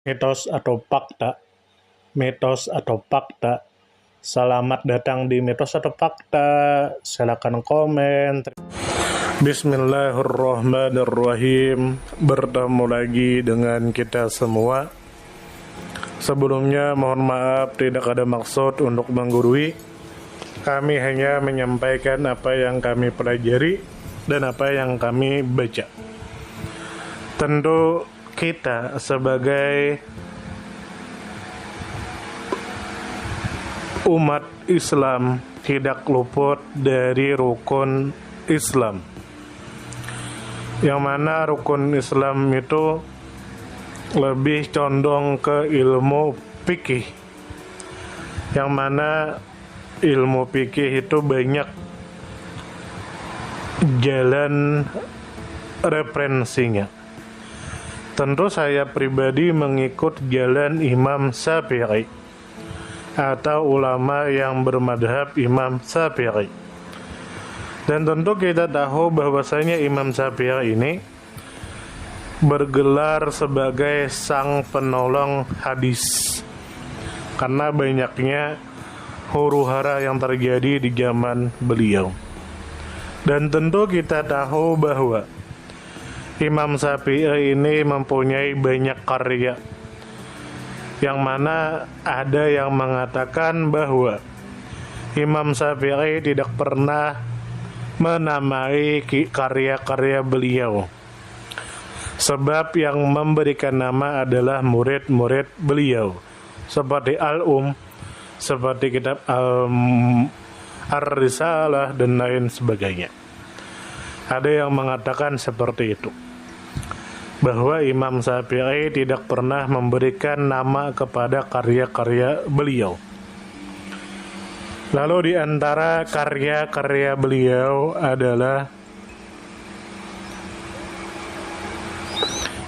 Mitos atau fakta? Mitos atau fakta? Selamat datang di Mitos atau Fakta. Silakan komen. Bismillahirrahmanirrahim. Bertemu lagi dengan kita semua. Sebelumnya mohon maaf, tidak ada maksud untuk menggurui. Kami hanya menyampaikan apa yang kami pelajari dan apa yang kami baca. Tentu kita sebagai umat Islam tidak luput dari rukun Islam, yang mana rukun Islam itu lebih condong ke ilmu fikih, yang mana ilmu fikih itu banyak jalan referensinya. Tentu saya pribadi mengikut jalan Imam Syafi'i atau ulama yang bermadhab Imam Syafi'i. Dan tentu kita tahu bahwasanya Imam Syafi'i ini bergelar sebagai sang penolong hadis karena banyaknya huru-hara yang terjadi di zaman beliau. Dan tentu kita tahu bahwa Imam Syafi'i ini mempunyai banyak karya, yang mana ada yang mengatakan bahwa Imam Syafi'i tidak pernah menamai karya-karya beliau, sebab yang memberikan nama adalah murid-murid beliau, seperti seperti kitab Ar-Risalah dan lain sebagainya. Ada yang mengatakan seperti itu, bahwa Imam Syafi'i tidak pernah memberikan nama kepada karya-karya beliau. Lalu di antara karya-karya beliau adalah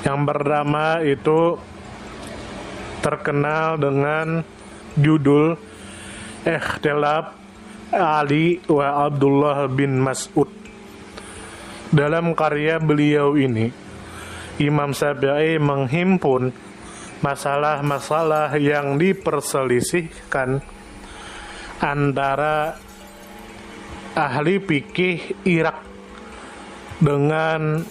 yang pertama itu terkenal dengan judul Ikhtilaf Ali wa Abdullah bin Mas'ud. Dalam karya beliau ini, Imam Syafi'i menghimpun masalah-masalah yang diperselisihkan antara ahli fikih Irak dengan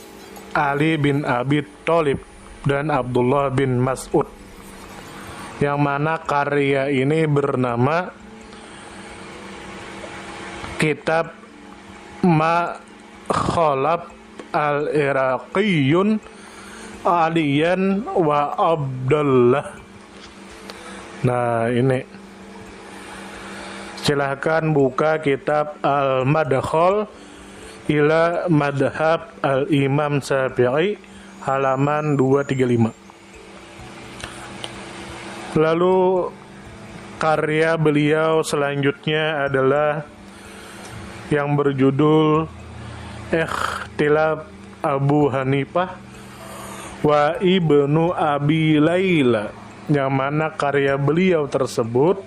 Ali bin Abi Thalib dan Abdullah bin Mas'ud, yang mana karya ini bernama Kitab Ma Khalaf al-Iraqiyun Aliyan wa Abdullah. Nah, ini silahkan buka kitab Al-Madkhal ila Madhab Al-Imam Syafi'i halaman 235. Lalu karya beliau selanjutnya adalah yang berjudul Ikhtilaf Abu Hanifah wa Ibnu Abi Laila, yang mana karya beliau tersebut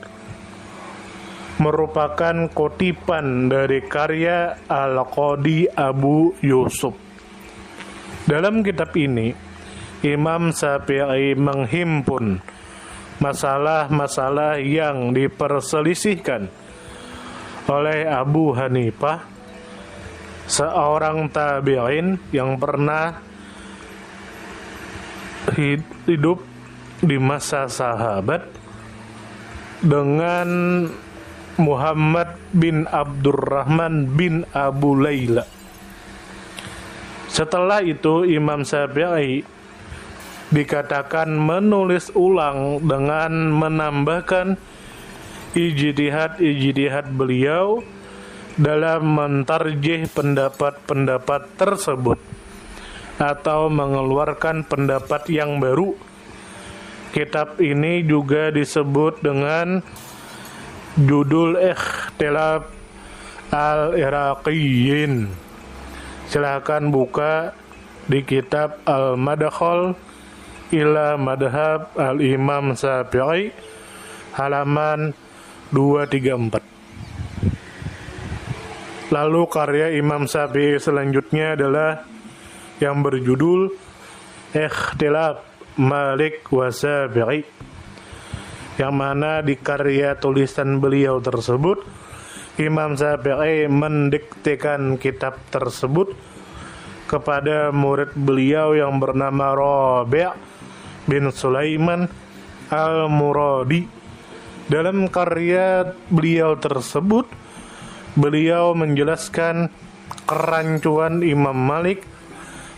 merupakan kutipan dari karya Al-Qadi Abu Yusuf. Dalam kitab ini, Imam Syafi'i menghimpun masalah-masalah yang diperselisihkan oleh Abu Hanifah, seorang tabi'in yang pernah hidup di masa sahabat, dengan Muhammad bin Abdurrahman bin Abu Laila. Setelah itu Imam Syafi'i dikatakan menulis ulang dengan menambahkan ijtihad beliau dalam mentarjih pendapat-pendapat tersebut atau mengeluarkan pendapat yang baru. Kitab ini juga disebut dengan judul Ikhtilaf al-Iraqiyin. Silahkan buka di kitab Al-Madkhal ila Madhab Al-Imam Syafi'i halaman 234. Lalu karya Imam Syafi'i selanjutnya adalah yang berjudul Ikhtilaf Malik wa Syafi'i, yang mana di karya tulisan beliau tersebut Imam Syafi'i mendiktekan kitab tersebut kepada murid beliau yang bernama Rabi' bin Sulaiman Al-Muradi. Dalam karya beliau tersebut, beliau menjelaskan kerancuan Imam Malik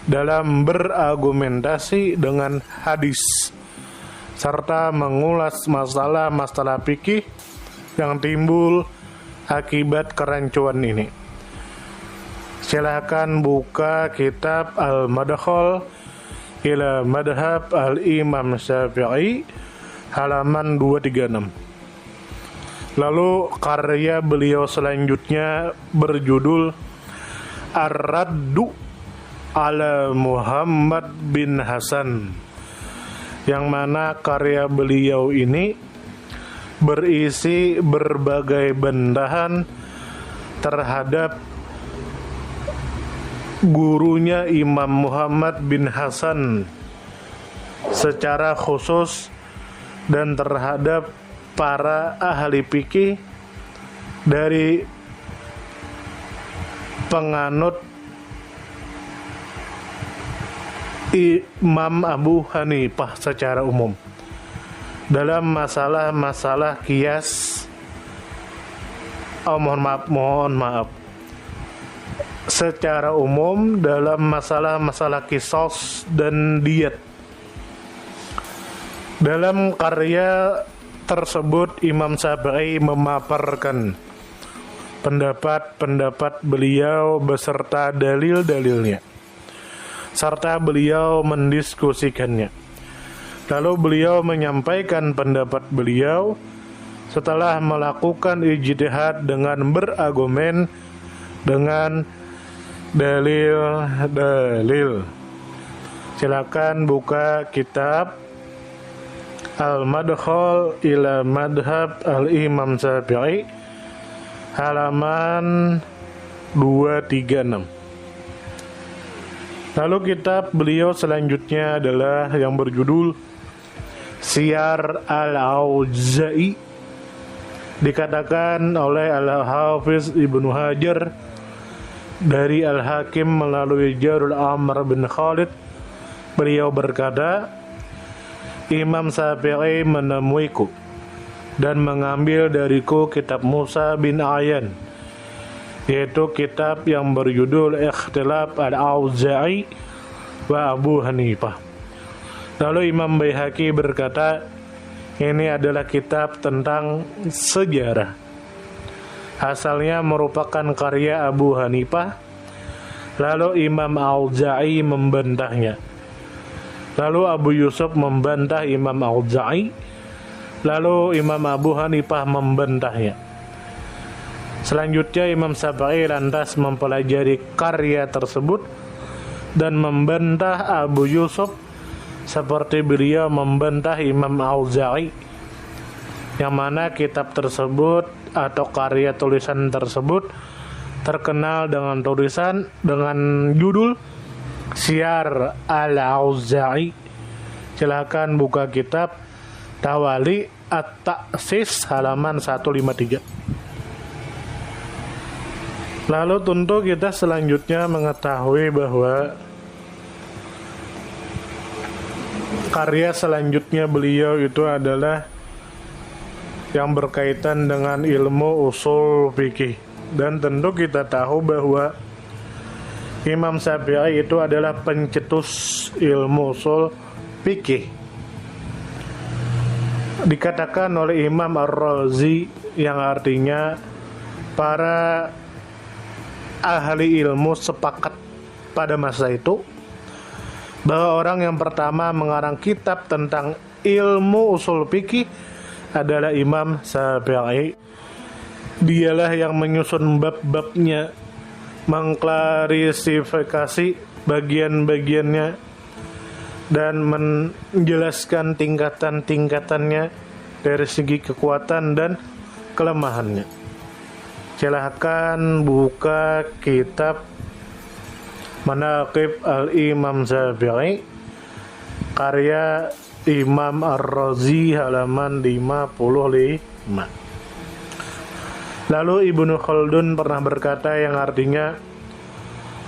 dalam berargumentasi dengan hadis, serta mengulas masalah-masalah fikih yang timbul akibat kerancuan ini. Silakan buka kitab Al-Madkhal ila Madhab Al-Imam Syafi'i halaman 236. Lalu karya beliau selanjutnya berjudul Ar-Raddu ala Muhammad bin Hasan, yang mana karya beliau ini berisi berbagai bantahan terhadap gurunya Imam Muhammad bin Hasan secara khusus dan terhadap para ahli fikih dari penganut Imam Abu Hanifah secara umum dalam masalah-masalah qiyas. Mohon maaf. Secara umum dalam masalah-masalah qisas dan diyat. Dalam karya tersebut Imam Syafi'i memaparkan pendapat-pendapat beliau beserta dalil-dalilnya, serta beliau mendiskusikannya. Lalu beliau menyampaikan pendapat beliau setelah melakukan ijtihad dengan berargumen dengan dalil-dalil. Silakan buka kitab Al-Madkhal ila Madhab Al-Imam Syafi'i halaman 236. Lalu kitab beliau selanjutnya adalah yang berjudul Siyar Al-Auza'i. Dikatakan oleh Al-Hafiz Ibnu Hajar dari Al-Hakim melalui Jarul Amr bin Khalid, beliau berkata, Imam Syafi'i menemuiku dan mengambil dariku kitab Musa bin Ayan, yaitu kitab yang berjudul Ikhtilaf Al-Auza'i wa Abu Hanifah. Lalu Imam Baihaqi berkata, ini adalah kitab tentang sejarah. Asalnya merupakan karya Abu Hanifah, lalu Imam Auza'i membantahnya. Lalu Abu Yusuf membantah Imam Auza'i, lalu Imam Abu Hanifah membantahnya. Selanjutnya Imam Syafi'i lantas mempelajari karya tersebut dan membantah Abu Yusuf seperti beliau membantah Imam Auza'i, yang mana kitab tersebut atau karya tulisan tersebut terkenal dengan tulisan dengan judul Siyar Al-Auza'i. Silakan buka kitab Tawali At-Ta'sis halaman 153. Lalu tentu kita selanjutnya mengetahui bahwa karya selanjutnya beliau itu adalah yang berkaitan dengan ilmu usul fikih. Dan tentu kita tahu bahwa Imam Syafi'i itu adalah pencetus ilmu usul fikih. Dikatakan oleh Imam Ar-Razi, yang artinya para ahli ilmu sepakat pada masa itu bahwa orang yang pertama mengarang kitab tentang ilmu usul fikih adalah Imam Syafi'i. Dialah yang menyusun bab-babnya, mengklarifikasi bagian-bagiannya, dan menjelaskan tingkatan-tingkatannya dari segi kekuatan dan kelemahannya. Silahkan buka kitab Manaqib Al-Imam Syafi'i karya Imam Ar-Razi halaman 55. Lalu Ibnu Khaldun pernah berkata yang artinya,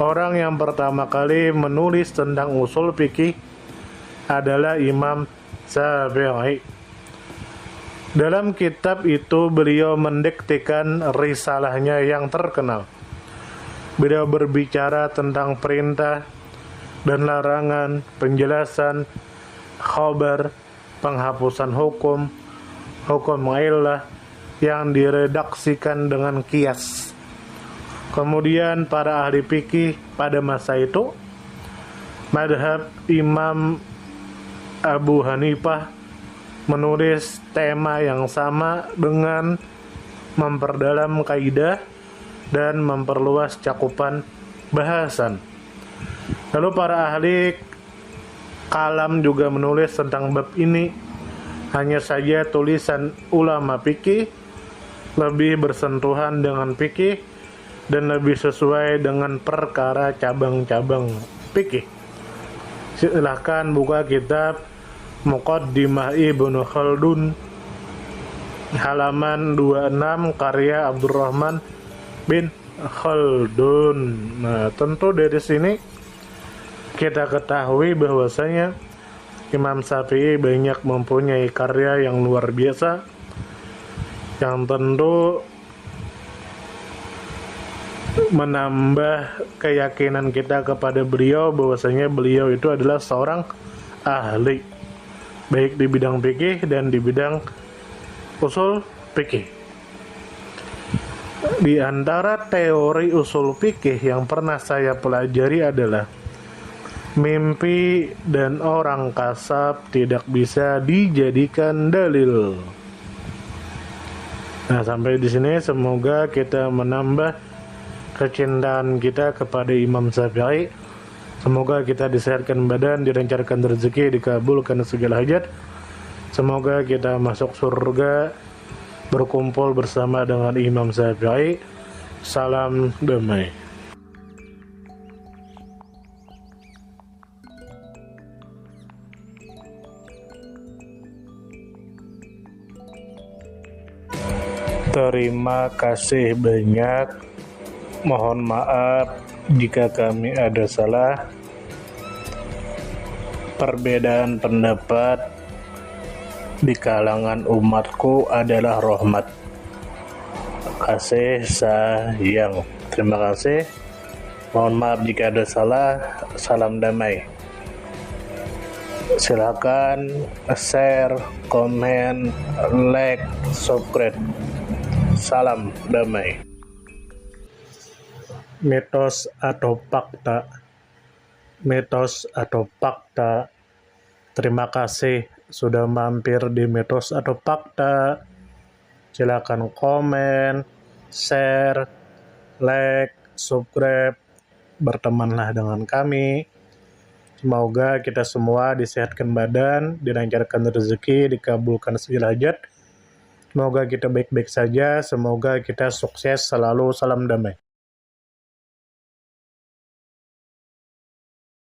orang yang pertama kali menulis tentang usul fikih adalah Imam Syafi'i. Dalam kitab itu beliau mendiktekan risalahnya yang terkenal. Beliau berbicara tentang perintah dan larangan, penjelasan, khabar, penghapusan hukum, hukum illah yang diredaksikan dengan kias. Kemudian para ahli fikih pada masa itu, madhab Imam Abu Hanifah menulis tema yang sama dengan memperdalam kaidah dan memperluas cakupan bahasan. Lalu para ahli kalam juga menulis tentang bab ini. Hanya saja tulisan ulama fikih lebih bersentuhan dengan fikih dan lebih sesuai dengan perkara cabang-cabang fikih. Silahkan buka kitab Muqaddimah Ibnu Khaldun halaman 26 karya Abdurrahman bin Khaldun. Nah, tentu dari sini kita ketahui bahwasanya Imam Syafi'i banyak mempunyai karya yang luar biasa, yang tentu menambah keyakinan kita kepada beliau bahwasanya beliau itu adalah seorang ahli baik di bidang fikih dan di bidang usul fikih. Di antara teori usul fikih yang pernah saya pelajari adalah mimpi dan orang kasab tidak bisa dijadikan dalil. Nah, sampai di sini semoga kita menambah kecintaan kita kepada Imam Syafi'i. Semoga kita disehatkan badan, dilancarkan rezeki, dikabulkan segala hajat. Semoga kita masuk surga berkumpul bersama dengan Imam Syafi'i. Salam damai. Terima kasih banyak. Mohon maaf jika kami ada salah. Perbedaan pendapat di kalangan umatku adalah rahmat. Kasih sayang. Terima kasih. Mohon maaf jika ada salah. Salam damai. Silakan share, komen, like, subscribe. Salam damai. Mitos atau fakta? Mitos atau fakta? Terima kasih sudah mampir di Mitos atau Fakta. Silakan komen, share, like, subscribe, bertemanlah dengan kami. Semoga kita semua disehatkan badan, dilancarkan rezeki, dikabulkan segala hajat. Semoga kita baik-baik saja, semoga kita sukses selalu. Salam damai.